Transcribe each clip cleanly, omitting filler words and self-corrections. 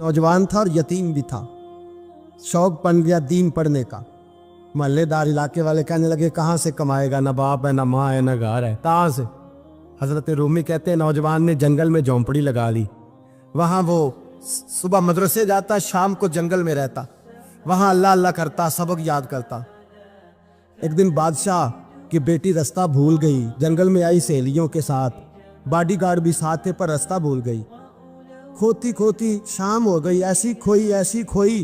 नौजवान था और यतीम भी था। शौक बन गया दीन पढ़ने का। महल्लेदार इलाके वाले कहने लगे कहाँ से कमाएगा, ना बाप है, ना माँ है, ना घर है, कहाँ से। हजरत रूमी कहते हैं नौजवान ने जंगल में झोंपड़ी लगा ली। वहाँ वो सुबह मदरसे जाता, शाम को जंगल में रहता, वहाँ अल्लाह अल्लाह करता, सबक याद करता। एक दिन बादशाह की बेटी रास्ता भूल गई, जंगल में आई सहेलियों के साथ, बॉडीगार्ड भी साथ थे पर रास्ता भूल गई। खोती खोती शाम हो गई, ऐसी खोई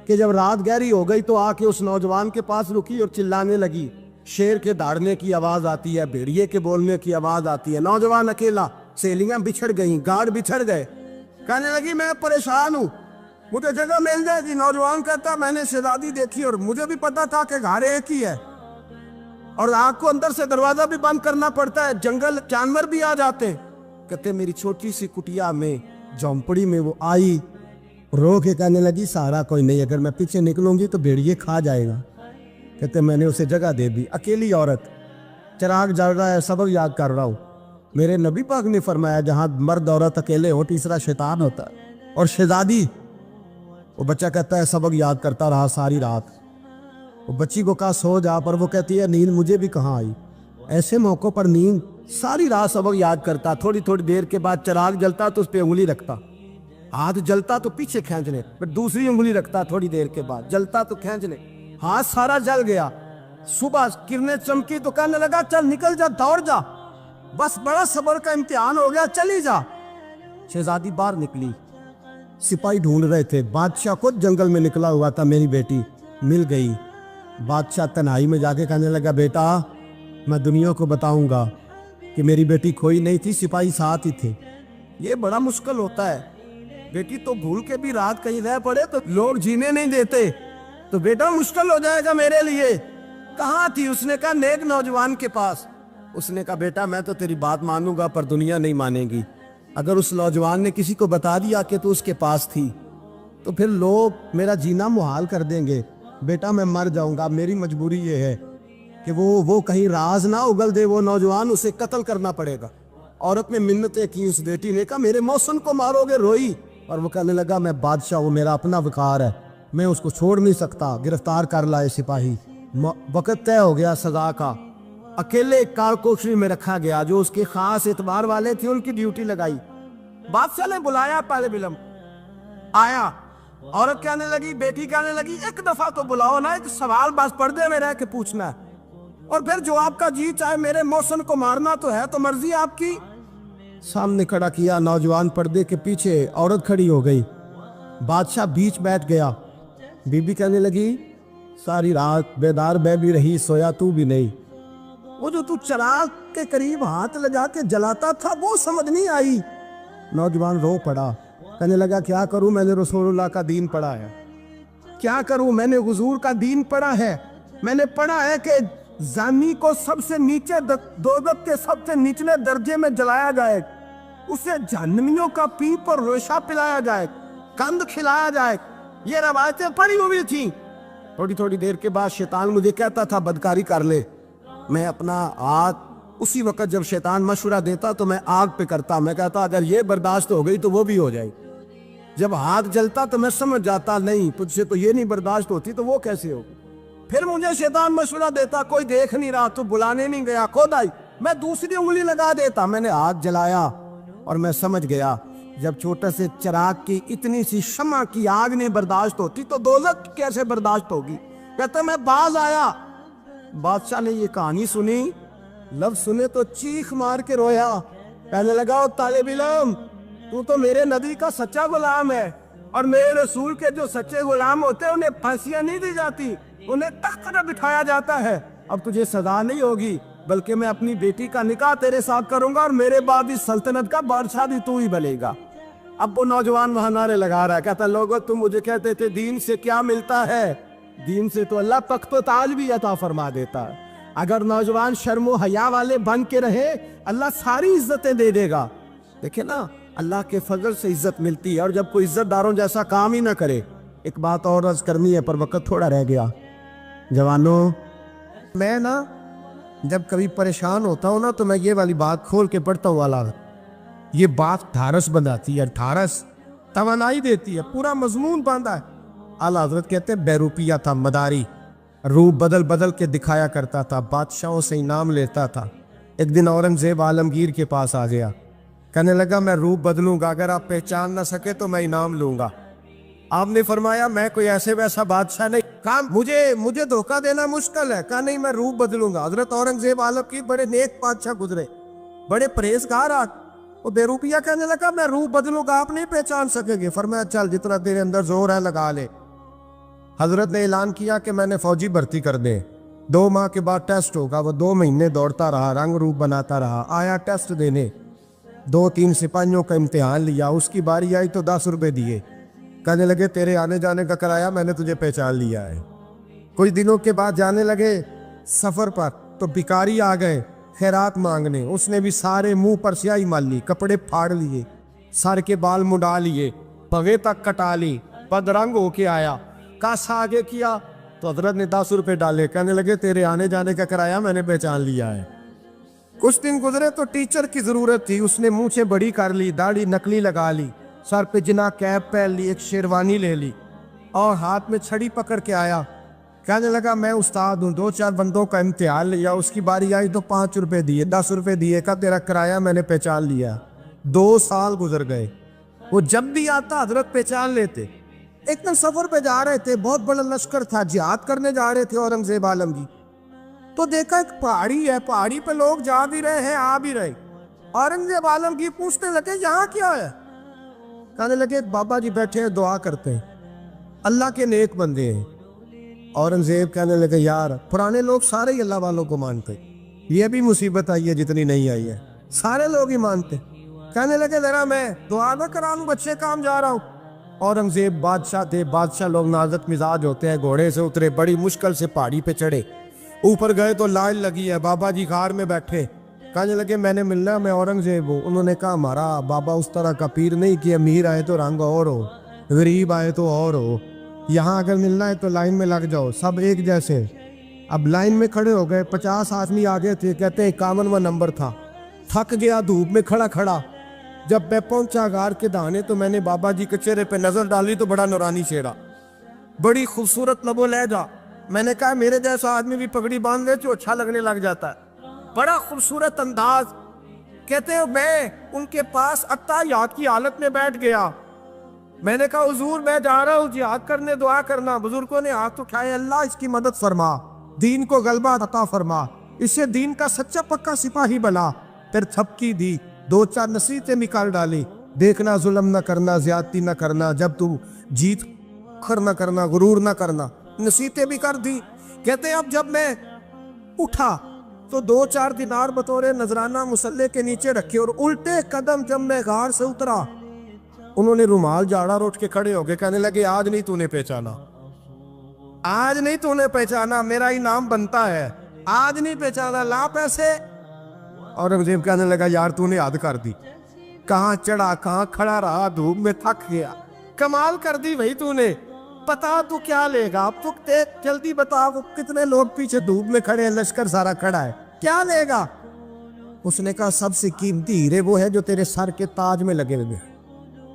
कि जब रात गहरी हो गई तो आके उस नौजवान के पास रुकी और चिल्लाने लगी। शेर के दहाड़ने की आवाज आती है, भेड़िए के बोलने की आवाज आती है। नौजवान अकेला, सहेलियां बिछड़ गई, गार्ड बिछड़ गए। कहने लगी मैं परेशान हूँ, मुझे जगह मिल जाएगी। नौजवान कहता मैंने शहजादी देखी और मुझे भी पता था कि घर एक ही है और आग को अंदर से दरवाजा भी बंद करना पड़ता है, जंगल जानवर भी आ जाते हैं। कहते मेरी छोटी सी कुटिया में, झोंपड़ी में वो आई, रो के कहने लगी सहारा कोई नहीं, अगर मैं पीछे निकलूंगी तो भेड़िए खा जाएगा। कहते मैंने उसे जगह दे दी। अकेली औरत, चिराग जल रहा है, सबक याद कर रहा हूँ। मेरे नबी पाक ने फरमाया जहाँ मर्द औरत अकेले हो तीसरा शैतान होता है। और शहजादी, वो बच्चा कहता है सबक याद करता रहा सारी रात। वो बच्ची को कहा सो जा, पर वो कहती है नींद मुझे भी कहाँ आई। ऐसे मौक़ों पर नींद, सारी रात सबक याद करता। थोड़ी थोड़ी देर के बाद चिराग जलता तो उस पर उंगली रखता, हाथ जलता तो पीछे खींचने, फिर दूसरी उंगली रखता, थोड़ी देर के बाद जलता तो खींचने, हाथ सारा जल गया। सुबह किरणें चमकी तो कहने लगा चल निकल जा, दौड़ जा, बस बड़ा सब्र का इम्तिहान हो गया, चली जा। शहजादी बाहर निकली, सिपाही ढूंढ रहे थे। बादशाह खुद जंगल में निकला हुआ था, मेरी बेटी मिल गई। बादशाह तन्हाई में जाके कहने लगा बेटा मैं दुनिया को बताऊंगा कि मेरी बेटी खोई नहीं थी, सिपाही साथ ही थे। ये बड़ा मुश्किल होता है, बेटी तो भूल के भी रात कहीं रह पड़े तो लोग जीने नहीं देते, तो बेटा मुश्किल हो जाएगा मेरे लिए। कहाँ थी? उसने कहा नेक नौजवान के पास। उसने कहा बेटा मैं तो तेरी बात मानूंगा पर दुनिया नहीं मानेगी। अगर उस नौजवान ने किसी को बता दिया कि तू उसके पास थी तो फिर लोग मेरा जीना मुहाल कर देंगे। बेटा मैं मर जाऊंगा, मेरी मजबूरी ये है कि वो कहीं राज ना उगल दे वो नौजवान, उसे कत्ल करना पड़ेगा। औरत ने मिन्नतें की, उस बेटी ने कहा मेरे मौसम को मारोगे, रोई। और वो कहने लगा मैं बादशाह, वो मेरा अपना वकार है, मैं उसको छोड़ नहीं सकता। गिरफ्तार कर लाए सिपाही। वक्त तय हो गया सजा का। अकेले कारकोशरी में रखा गया, जो उसके खास एतबार वाले थे उनकी ड्यूटी लगाई। बादशाह ने बुलाया, पहले बिलम आया। औरत कहने लगी, बेटी कहने लगी एक दफा तो बुलाओ ना, एक सवाल बस पर्दे में रह के पूछना है और फिर जो आपका जी चाहे, मेरे मौसम को मारना तो है, तो मर्जी आपकी। सामने खड़ा किया, नौजवान पर्दे के पीछे, औरत खड़ी हो गई। बादशाह बीच बैठ गया। बीबी कहने लगी सारी रात बेदार मैं भी रही, सोया तू भी नहीं। वो जो तू चिराग के करीब हाथ लगा के जलाता था वो समझ नहीं आई। नौजवान रो पड़ा, कहने लगा क्या करूं, मैंने रसूलुल्लाह का दीन पढ़ा है, क्या करूं, मैंने हुजूर का दीन पढ़ा है। मैंने पढ़ा है कि जानी को सबसे नीचे दोज़ख के सबसे निचले दर्जे में जलाया जाए, उसे जहन्नमियों का पीप और रेशा पिलाया जाए, कंद खिलाया जाए। ये रवायतें पड़ी हुई थी। थोड़ी थोड़ी देर के बाद शैतान मुझे कहता था बदकारी कर ले। मैं अपना हाथ उसी वक्त जब शैतान मशवरा देता तो मैं आग पे करता। मैं कहता अगर ये बर्दाश्त हो गई तो वो भी हो जाएगी। जब हाथ जलता तो मैं समझ जाता नहीं तुझसे तो ये नहीं बर्दाश्त होती तो वो कैसे होगी। फिर मुझे शैतान मशवरा देता कोई देख नहीं रहा, तो बुलाने नहीं गया, खुद आई, मैं दूसरी उंगली लगा देता। मैंने हाथ जलाया और मैं समझ गया जब छोटे से चिराग की इतनी सी शमा की आग नहीं बर्दाश्त होती तो दोज़ख कैसे बर्दाश्त होगी। कहता मैं बाज आया। बादशाह ने ये कहानी सुनी, लफ्ज सुने तो चीख मार के रोया। कहने लगा तालिब इल्म तू तो मेरे नबी का सच्चा गुलाम है, और मेरे रसूल के जो सच्चे गुलाम होते हैं उन्हें फांसियां नहीं दी जाती, उन्हें तख्त पर बिठाया जाता है। अब तुझे सजा नहीं होगी बल्कि मैं अपनी बेटी का निकाह तेरे साथ करूंगा और मेरे बाद इस सल्तनत का बादशाह भी तू ही बनेगा। अब वो नौजवान वहां नारे लगा रहा है, कहता लोगों तुम मुझे कहते थे दीन से क्या मिलता है, दीन से तो अल्लाह तख्त व ताज भी अता फरमा देता है। अगर नौजवान शर्मो हया वाले बन के रहे अल्लाह सारी इज्जतें दे देगा। देखे ना अल्लाह के फजल से इज्जत मिलती है, और जब कोई इज्जतदारों जैसा काम ही ना करे। एक बात और अर्ज करनी है पर वक्त थोड़ा रह गया। जवानों मैं ना जब कभी परेशान होता हूँ ना तो मैं ये वाली बात खोल के पढ़ता हूँ वाला, ये बात ढारस बनाती है। ढारस توانائی دیتی ہے, پورا مضمون باندھا ہے. اعلیٰ حضرت کہتے ہیں بہروپیہ تھا, مداری, روپ بدل بدل کے دکھایا کرتا تھا, بادشاہوں سے انعام لیتا تھا. ایک دن اورنگزیب عالمگیر کے پاس آ گیا, کہنے لگا میں روپ بدلوں گا, اگر آپ پہچان نہ سکے تو میں انعام لوں گا. آپ نے فرمایا میں کوئی ایسے ویسا بادشاہ نہیں, کہا مجھے دھوکہ دینا مشکل ہے. کہا نہیں میں روپ بدلوں گا. حضرت اورنگزیب عالمگیر بڑے نیک بادشاہ گزرے, بڑے پرہیزگار. وہ بہروپیہ کہنے لگا میں روپ بدلوں گا, آپ نہیں پہچان سکیں گے. فرمایا چل جتنا تیرے اندر زور ہے لگا لے. حضرت نے اعلان کیا کہ میں نے فوجی بھرتی کر دیں, 2 ماہ کے بعد ٹیسٹ ہوگا. وہ 2 مہینے دوڑتا رہا, رنگ روپ بناتا رہا, آیا ٹیسٹ دینے, 2-3 سپاہیوں کا امتحان لیا. اس کی باری آئی تو 10 روپے دیے, کہنے لگے تیرے آنے جانے کا کرایہ میں نے تجھے پہچان لیا ہے. کچھ دنوں کے بعد جانے لگے سفر پر, تو بھکاری آ گئے خیرات مانگنے. اس نے بھی سارے منہ پر سیاہی مال لی, کپڑے پھاڑ لیے, سر کے بال مڈا لیے, پگے تک کٹا لی, بدرنگ ہو کے آیا. کاسا آگے کیا تو حضرت نے 10 روپے ڈالے, کہنے لگے تیرے آنے جانے کا کرایہ میں نے پہچان لیا ہے. کچھ دن گزرے تو ٹیچر کی ضرورت تھی. اس نے مونچھیں بڑی کر لی, داڑھی نکلی لگا لی, سر پہ جنا کیپ پہن لی, ایک شیروانی لے لی اور ہاتھ میں چھڑی پکڑ کے آیا. کہنے لگا میں استاد ہوں, 2-4 بندوں کا امتحان لیا. اس کی باری آئی تو 5 روپے دیے, 10 روپے دیے, کہا تیرا کرایہ میں نے پہچان لیا. 2 سال گزر گئے. وہ جب بھی آتا حضرت پہچان لیتے. ایک دن سفر پہ جا رہے تھے, بہت بڑا لشکر تھا, جہاد کرنے جا رہے تھے اورنگزیب عالمگیر. تو دیکھا ایک پہاڑی ہے, پہاڑی پہ لوگ جا بھی رہے ہیں آ بھی رہے. اورنگزیب عالمگیر پوچھنے لگے یہاں کیا ہے؟ کہنے لگے بابا جی بیٹھے ہیں دعا کرتے ہیں, اللہ کے نیک بندے ہیں. اورنگزیب کہنے لگے یار پرانے لوگ سارے ہی اللہ والوں کو مانتے, یہ بھی مصیبت آئی ہے جتنی نہیں آئی ہے, سارے لوگ ہی مانتے. کہنے لگے ذرا میں دعا نہ کرا لوں, بچے کام جا رہا ہوں. اورنگزیب بادشاہ تھے, بادشاہ لوگ نازک مزاج ہوتے ہیں. گھوڑے سے اترے, بڑی مشکل سے پہاڑی پہ چڑھے, اوپر گئے تو لائن لگی ہے. بابا جی غار میں بیٹھے, کہنے لگے میں نے ملنا, میں اورنگزیب ہوں. انہوں نے کہا ہمارا بابا اس طرح کا پیر نہیں کہ امیر آئے تو رنگ اور ہو, غریب آئے تو اور ہو. یہاں اگر ملنا ہے تو لائن میں لگ جاؤ, سب ایک جیسے. اب لائن میں کھڑے ہو گئے, 50 آدمی آگے تھے. کہتے ہیں 51واں نمبر تھا. تھک گیا دھوپ میں کھڑا کھڑا. جب میں پہنچا غار کے دہانے تو میں نے بابا جی کے چہرے پہ نظر ڈالی تو بڑا نورانی چہرہ, بڑی خوبصورت لب و لہجہ. میں نے کہا میرے جیسا آدمی بھی پگڑی باندھ لے تو اچھا لگنے لگ جاتا ہے, بڑا خوبصورت انداز. کہتے ہیں میں ان کے پاس اتحیات کی حالت میں بیٹھ گیا. میں نے کہا حضور میں جا رہا ہوں جہاد کرنے, دعا کرنا. بزرگوں نے ہاتھ اٹھائے, اللہ اس کی مدد فرما, دین کو غلبہ عطا فرما, اسے دین کا سچا پکا سپاہی بنا. پھر تھپکی دی, 2-4 نصیحتیں نکال ڈالی. دیکھنا ظلم نہ کرنا, زیادتی نہ کرنا, جب تم جیت کر نہ کرنا, غرور نہ کرنا, نصیحتیں بھی کر دی. کہتے ہیں اب جب میں اٹھا تو 2-4 دینار بطور نذرانہ مسلح کے نیچے رکھے, اور الٹے قدم جب میں غار سے اترا انہوں نے رومال جھاڑا اور اٹھ کے کھڑے ہو گئے. کہنے لگے آج نہیں تو نے پہچانا, آج نہیں تو نے پہچانا, میرا انعام بنتا ہے, آج نہیں پہچانا, لا پیسے. اورنگزیب کہنے لگا یار تو نے حد کر دی, کہاں چڑھا کہاں کھڑا رہا, دھوپ میں تھک گیا, کمال کر دی بھائی تو نے. پتا تو کیا لے گا, اب تو دیکھ جلدی بتا, وہ کتنے لوگ پیچھے دھوپ میں کھڑے ہیں, لشکر سارا کھڑا ہے, کیا لے گا؟ اس نے کہا سب سے قیمتی ہیرے وہ ہے جو تیرے سر کے تاج میں لگے ہوئے,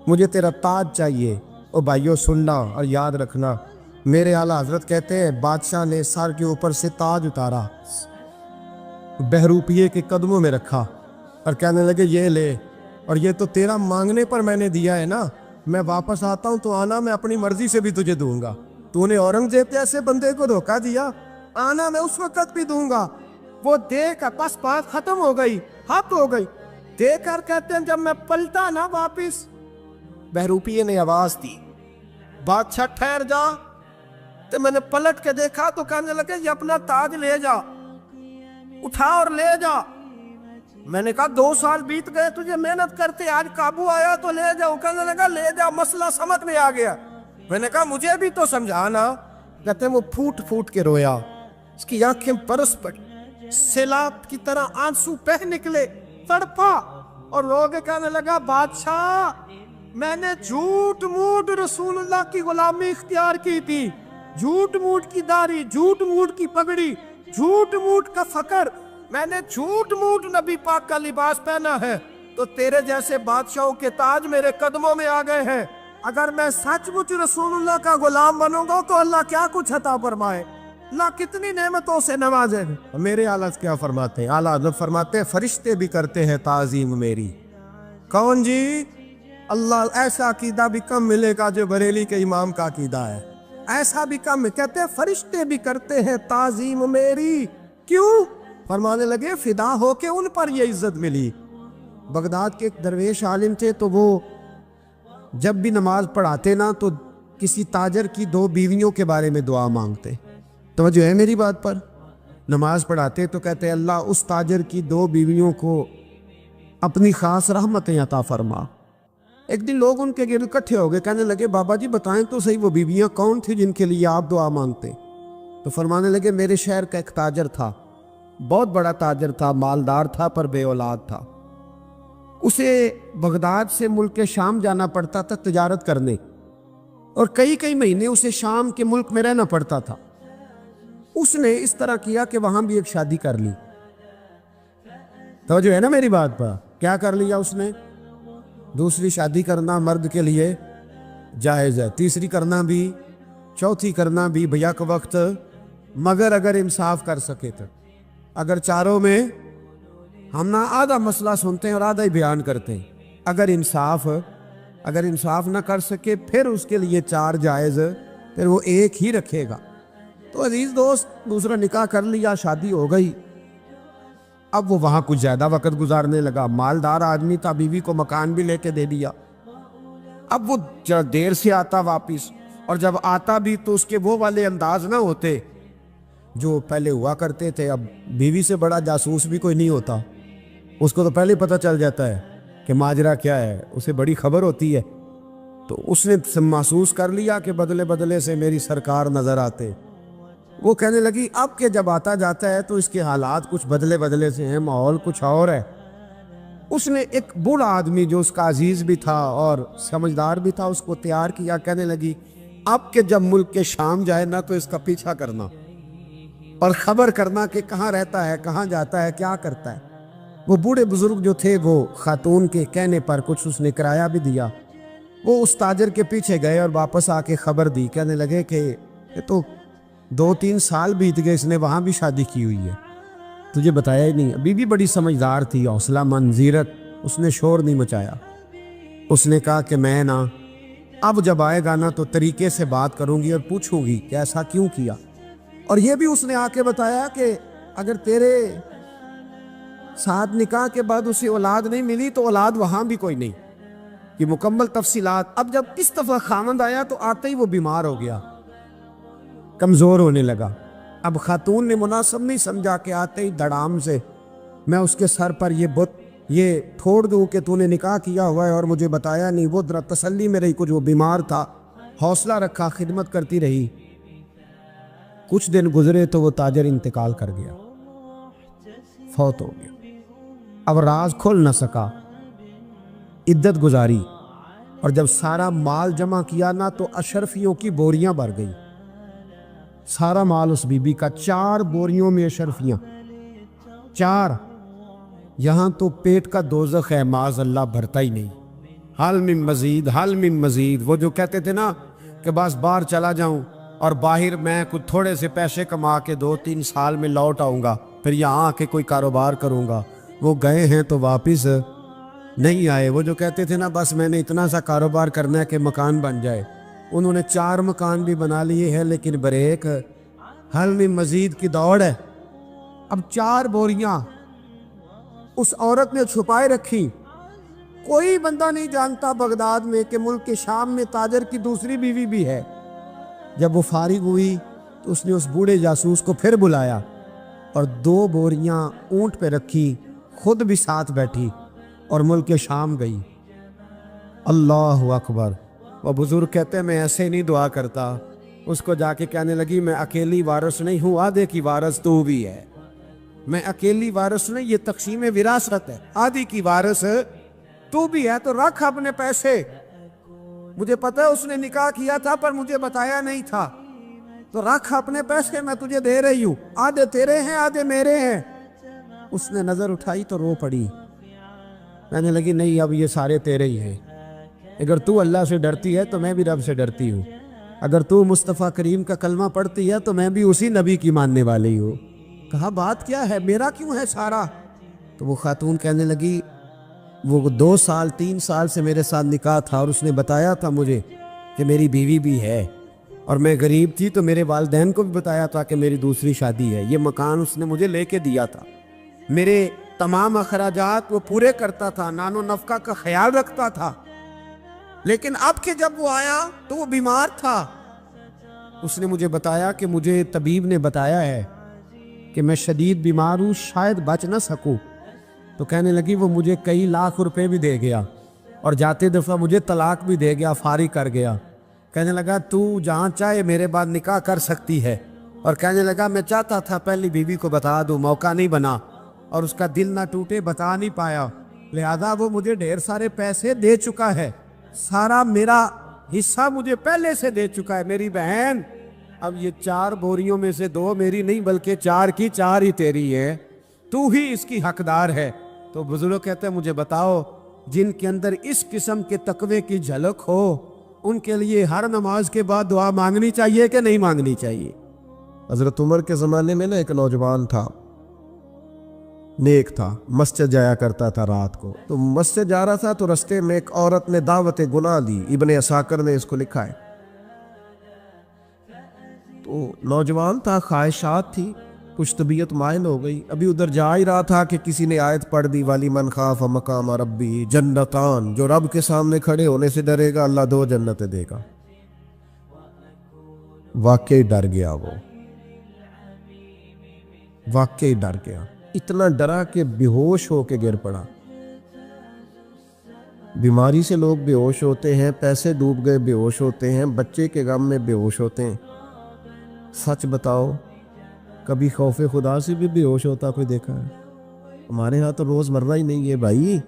مجھے تیرا تاج چاہیے. او بھائیو سننا اور یاد رکھنا, میرے اعلیٰ حضرت کہتے ہیں بادشاہ نے سر کے اوپر سے تاج اتارا, بہروپیے کے قدموں میں رکھا اور کہنے لگے یہ لے, اور یہ تو تیرا مانگنے پر میں نے دیا ہے نا, میں واپس آتا ہوں تو آنا میں اپنی مرضی سے بھی تجھے دوں گا. تو نے اورنگزیب جیسے بندے کو دھوکہ دیا, آنا میں اس وقت بھی دوں گا. وہ دے کر بس بات ختم ہو گئی, حد ہو گئی. دے کر کہتے ہیں جب میں پلٹا نا واپس, بہروپیے نے آواز دی بادشاہ ٹھہر جا. تو میں نے پلٹ کے دیکھا تو کہنے لگے یہ اپنا تاج لے جا, اٹھا اور لے جا. میں نے کہا 2 سال بیت گئے تجھے محنت کرتے, آج قابو آیا تو لے جاؤ. کہنے لگا لے جا, مسئلہ سمجھ میں آ گیا. میں نے کہا مجھے بھی تو سمجھانا. کہتے ہیں وہ پھوٹ پھوٹ کے رویا, اس کی آنکھیں برس پڑی, سیلاب کی طرح آنسو بہہ نکلے, تڑپا اور رو کے کہنے لگا بادشاہ میں نے جھوٹ موٹ رسول اللہ کی غلامی اختیار کی تھی, جھوٹ موٹ کی داڑھی, جھوٹ موٹ کی پگڑی, جھوٹ موٹ کا فقر, میں نے جھوٹ موٹ نبی پاک کا لباس پہنا ہے, تو تیرے جیسے بادشاہوں کے تاج میرے قدموں میں آ گئے ہیں. अगर मैं सचमुच रसूलुल्लाह का गुलाम बनूंगा तो अल्लाह क्या कुछ अता फरमाए, अल्लाह कितनी नेमतों से नवाजे। मेरे आला क्या फरमाते हैं, आला हज़रत फरमाते हैं फरिश्ते भी करते हैं ताज़ीम मेरी। कौन जी? अल्लाह। ऐसा अकीदा भी कम मिलेगा जो बरेली के इमाम का अकीदा है, ऐसा भी कम। कहते हैं फरिश्ते भी करते हैं ताज़ीम मेरी। क्यों? फरमाने लगे फिदा हो के उन पर ये इज्जत मिली। बगदाद के एक दरवेश आलिम थे, तो वो जब भी नमाज पढ़ाते ना तो किसी ताजर की 2 बीवियों के बारे में दुआ मांगते। तो जो है मेरी बात पर, नमाज पढ़ाते तो कहते अल्लाह उस ताजर की 2 बीवियों को अपनी खास रहमतें अता फरमा। एक दिन लोग उनके गिर्द इकट्ठे हो गए, कहने लगे बाबा जी बताएं तो सही वो बीवियां कौन थी जिनके लिए आप दुआ मांगते। तो फरमाने लगे मेरे शहर का एक ताजर था, बहुत बड़ा ताजर था, मालदार था पर बे औलाद था। उसे बगदाद से मुल्क शाम जाना पड़ता था तिजारत करने, और कई कई महीने उसे शाम के मुल्क में रहना पड़ता था। उसने इस तरह किया कि वहां भी एक शादी कर ली। तो जो है ना मेरी बात पर, क्या कर लिया उसने? दूसरी शादी करना मर्द के लिए जायज़ है, तीसरी करना भी, चौथी करना भी भैया के वक्त, मगर अगर इंसाफ कर सके तो। अगर चारों में हम ना आधा मसला सुनते हैं और आधा ही बयान करते हैं, अगर इंसाफ ना कर सके फिर उसके लिए 4 जायज़, फिर वो एक ही रखेगा। तो अजीज दोस्त, दूसरा निकाह कर लिया, शादी हो गई। अब वो वहाँ कुछ ज़्यादा वक्त गुजारने लगा, मालदार आदमी था, बीवी को मकान भी लेके दे दिया। अब वो जरा देर से आता वापिस, और जब आता भी तो उसके वो वाले अंदाज ना होते जो पहले हुआ करते थे। अब बीवी से बड़ा जासूस भी कोई नहीं होता, उसको तो पहले पता चल जाता है कि माजरा क्या है, उसे बड़ी खबर होती है। तो उसने महसूस कर लिया कि बदले बदले से मेरी सरकार नज़र आते। वो कहने लगी अब के जब आता जाता है तो इसके हालात कुछ बदले बदले से हैं, माहौल कुछ और है। उसने एक बूढ़ा आदमी जो उसका अजीज़ भी था और समझदार भी था उसको तैयार किया। कहने लगी अब के जब मुल्क के शाम जाए ना तो इसका पीछा करना और ख़बर करना कि कहाँ रहता है, कहाँ जाता है, क्या करता है। वो बूढ़े बुजुर्ग जो थे वो खातून के कहने पर कुछ उसने किराया भी दिया। वो उस ताजर के पीछे गए और वापस आके खबर दी। कहने लगे कि ये तो 2-3 साल बीत गए, इसने वहाँ भी शादी की हुई है, तुझे बताया ही नहीं। बीवी बड़ी समझदार थी, हौसला मंद, ज़ीरत, उसने शोर नहीं मचाया। उसने कहा कि मैं ना अब जब आएगा ना तो तरीके से बात करूँगी और पूछूंगी कि ऐसा क्यों किया। और ये भी उसने आके बताया कि अगर तेरे साथ निकाह के बाद उसे औलाद नहीं मिली तो औलाद वहाँ भी कोई नहीं, कि मुकम्मल तफसीलात। अब जब इस दफ़ा खामद आया तो आते ही वो बीमार हो गया, कमज़ोर होने लगा। अब खातून ने मुनासिब नहीं समझा कि आते ही धड़ाम से मैं उसके सर पर ये ठोड़ दूँ कि तूने निकाह किया हुआ है और मुझे बताया नहीं। वो जरा तसल्ली में रही, कुछ वो बीमार था, हौसला रखा, खिदमत करती रही। कुछ दिन गुजरे तो वो ताजर इंतकाल कर गया, फौत हो गया। अब राज खोल न सका, इद्दत गुजारी, और जब सारा माल जमा किया ना तो अशरफियों की बोरियां भर गई। सारा माल उस बीबी का, 4 बोरियों में अशरफियां, 4। यहाँ तो पेट का दोज़ख है, माज़ अल्लाह, भरता ही नहीं। हाल मिन मजीद, हाल मिन मजीद। वो जो कहते थे ना कि बस बाहर चला जाऊं और बाहर मैं कुछ थोड़े से पैसे कमा के 2-3 साल में लौट आऊँगा, फिर यहाँ आके कोई कारोबार करूँगा, वो गए हैं तो वापस नहीं आए। वो जो कहते थे ना बस मैंने इतना सा कारोबार करना है कि मकान बन जाए, उन्होंने 4 मकान भी बना लिए हैं, लेकिन ब्रेक हल में मजीद की दौड़ है। अब 4 बोरियां उस औरत ने छुपाए रखी। कोई बंदा नहीं जानता बगदाद में कि मुल्क के शाम में ताजर की दूसरी बीवी भी है। जब वो फारिग हुई तो उसने उस बूढ़े जासूस को फिर बुलाया और 2 बोरियां ऊंट पे रखी, खुद भी साथ बैठी और मुल्क के शाम गई। अल्लाह अकबर। वह बुजुर्ग कहते हैं मैं ऐसे नहीं दुआ करता। उसको जाके कहने लगी मैं अकेली वारिस नहीं हूँ, आधे की वारिस तू भी है। मैं अकेली वारिस नहीं, ये तक़सीम विरासत है, आधी की वारिस तू भी है। तो रख अपने पैसे, मुझे पता है उसने निकाह किया था पर मुझे बताया नहीं था, तो रख अपने पैसे, मैं तुझे दे रही हूँ, आधे तेरे हैं आधे मेरे हैं। उसने नजर उठाई तो रो पड़ी, कहने लगी नहीं अब ये सारे तेरे ही हैं, اگر تو اللہ سے ڈرتی ہے تو میں بھی رب سے ڈرتی ہوں، اگر تو مصطفیٰ کریم کا کلمہ پڑھتی ہے تو میں بھی اسی نبی کی ماننے والی ہوں۔ کہا بات کیا ہے، میرا کیوں ہے سارا؟ تو وہ خاتون کہنے لگی وہ 2 سال 3 سال سے میرے ساتھ نکاح تھا اور اس نے بتایا تھا مجھے کہ میری بیوی بھی ہے، اور میں غریب تھی تو میرے والدین کو بھی بتایا تھا کہ میری دوسری شادی ہے۔ یہ مکان اس نے مجھے لے کے دیا تھا، میرے تمام اخراجات وہ پورے کرتا تھا، نان و نفقہ کا خیال رکھتا تھا، لیکن اب کہ جب وہ آیا تو وہ بیمار تھا۔ اس نے مجھے بتایا کہ مجھے طبیب نے بتایا ہے کہ میں شدید بیمار ہوں، شاید بچ نہ سکوں۔ تو کہنے لگی وہ مجھے کئی لاکھ روپے بھی دے گیا اور جاتے دفعہ مجھے طلاق بھی دے گیا، فارغ کر گیا۔ کہنے لگا تو جہاں چاہے میرے بعد نکاح کر سکتی ہے، اور کہنے لگا میں چاہتا تھا پہلی بیوی کو بتا دوں، موقع نہیں بنا اور اس کا دل نہ ٹوٹے، بتا نہیں پایا، لہذا وہ مجھے ڈھیر سارے پیسے دے چکا ہے، سارا میرا حصہ مجھے پہلے سے دے چکا ہے۔ میری بہن اب یہ 4 بوریوں میں سے 2 میری نہیں بلکہ 4 کی 4 ہی تیری ہے، تو ہی اس کی حقدار ہے۔ تو بزرگ کہتے ہیں مجھے بتاؤ جن کے اندر اس قسم کے تقوی کی جھلک ہو ان کے لیے ہر نماز کے بعد دعا مانگنی چاہیے کہ نہیں مانگنی چاہیے؟ حضرت عمر کے زمانے میں ایک نوجوان تھا، نیک تھا، مسجد جایا کرتا تھا رات کو۔ تو مسجد جا رہا تھا تو رستے میں ایک عورت نے دعوت گناہ دی، ابن عساکر نے اس کو لکھا ہے۔ تو نوجوان تھا، خواہشات تھی، کچھ طبیعت مائل ہو گئی، ابھی ادھر جا ہی رہا تھا کہ کسی نے آیت پڑھ دی والی من خاف مقام ربی جنتان، جو رب کے سامنے کھڑے ہونے سے ڈرے گا اللہ 2 جنتیں دے گا۔ واقعی ڈر گیا، وہ واقعی ڈر گیا، اتنا ڈرا کہ بے ہوش ہو کے گر پڑا۔ بیماری سے لوگ بے ہوش ہوتے ہیں، پیسے ڈوب گئے بے ہوش ہوتے ہیں، بچے کے غم میں بے ہوش ہوتے ہیں۔ سچ بتاؤ کبھی خوف خدا سے بھی بے ہوش ہوتا کوئی دیکھا ہے؟ ہمارے ہاں تو روز مرہ ہی نہیں ہے بھائی،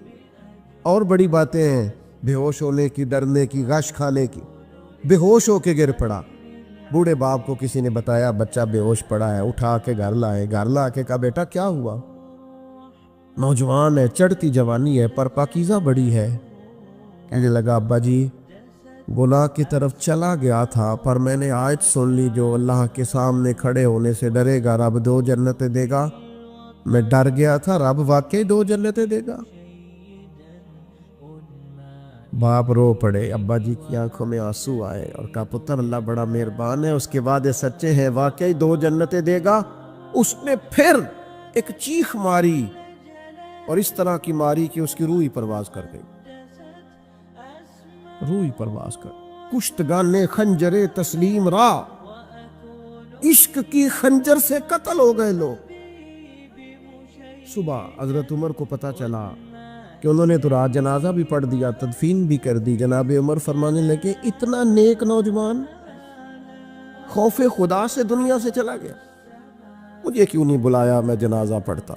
اور بڑی باتیں ہیں بے ہوش ہونے کی، ڈرنے کی، غش کھانے کی۔ بے ہوش ہو کے گر پڑا، بوڑھے باپ کو کسی نے بتایا بچہ بے ہوش پڑا ہے، اٹھا کے گھر لائے، گھر لا کے کہا بیٹا کیا ہوا؟ نوجوان ہے، چڑھتی جوانی ہے پر پاکیزہ بڑی ہے۔ کہنے لگا ابا جی گناہ کی طرف چلا گیا تھا پر میں نے آیت سن لی جو اللہ کے سامنے کھڑے ہونے سے ڈرے گا رب 2 جنتیں دے گا، میں ڈر گیا تھا، رب واقعی 2 جنتیں دے گا۔ باپ رو پڑے، ابا جی کی آنکھوں میں آنسو آئے اور کہا پتر اللہ بڑا مہربان ہے، اس کے وعدے سچے ہیں، واقعی 2 جنتیں دے گا۔ اس نے پھر ایک چیخ ماری اور اس طرح کی ماری کہ اس کی روح ہی پرواز کر گئی، روح ہی پرواز کر۔ کشتگان خنجر تسلیم را، عشق کی خنجر سے قتل ہو گئے لوگ۔ صبح حضرت عمر کو پتہ چلا کہ انہوں نے تو رات جنازہ بھی پڑھ دیا، تدفین بھی کر دی۔ جناب عمر فرمانے لگے اتنا نیک نوجوان خوف خدا سے دنیا سے چلا گیا، مجھے کیوں نہیں بلایا میں جنازہ پڑھتا؟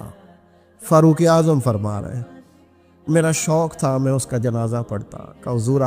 فاروق اعظم فرما رہے ہیں میرا شوق تھا میں اس کا جنازہ پڑھتا۔ کہ حضور